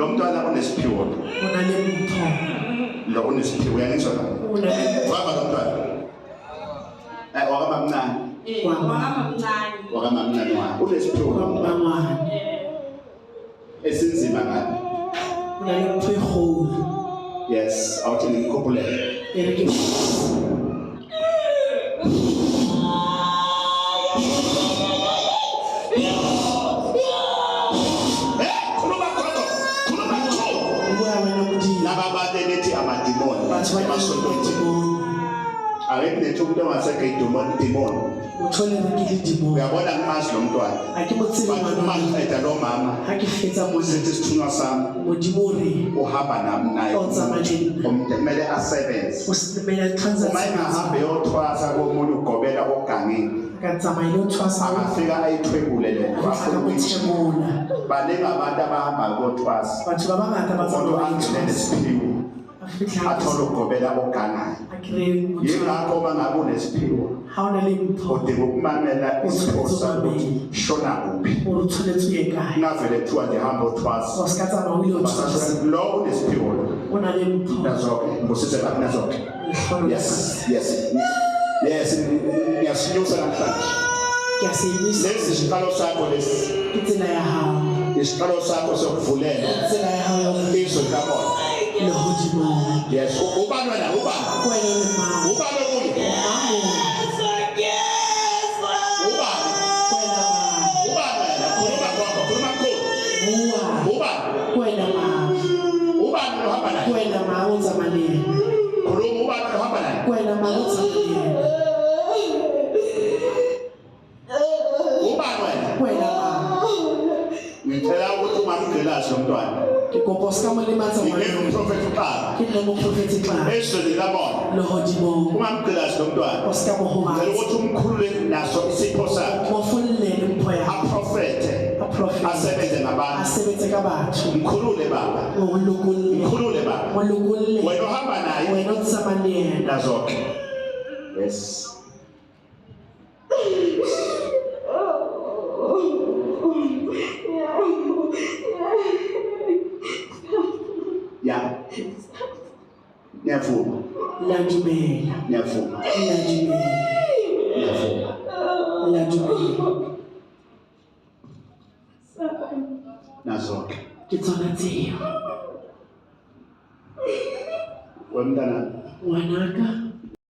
lo mntwana unesiphiwo lo unesiphiwo uyangizwa la waba lo mntwana wakamamncane wakamamncane unesiphiwo esinzima ngapi yes awuthi ngikhuphulele Awek nethu umuntu ongaseke idemon. Uthole ngikile idemon. Uyabona ngimazi lo mntwana. Akimutsile uma ngiceda lo mama. Akifetsa Usithi sithunywa sami. Modimori. Uhamba nami naye. Kumele asebenze. Usimele transaction. Uma engahambe yothwasa komuntu ugobela ogangeni. Akatsama yothwasa. Afika ayithwebule le nto. Afuna baningi abantu abahamba kothwasa. Bathu babangata bazama nesiphiwo. Athole ugobela oganayo. Yingakho bangabe unesiphiwo. Udinga ukumamela isiphiwo sakho shona kuphi. Ngavele kuthiwa nje hamba uthwasa. Lo unesiphiwo lo. Nazoke ngosize lapha nazoke. Yes. Ngiyasinyusa namhlanje. Lesi isiqalo sakho lesi. Isiqalo sakho sokuvulela. Izwi likamoya. Yes, ubani wena ubani? Ubani kuye? Asebenze ngabantu. Mkhulule baba. Mkhulule baba. Wena uhamba naye. Wena utsama naye. Nazoke. Yes. Yeah. Nyavuma. Lajumela. Nyavuma. Lajumela. Nazoke. Kitsonatsiyo. Wemntana. Wanaka.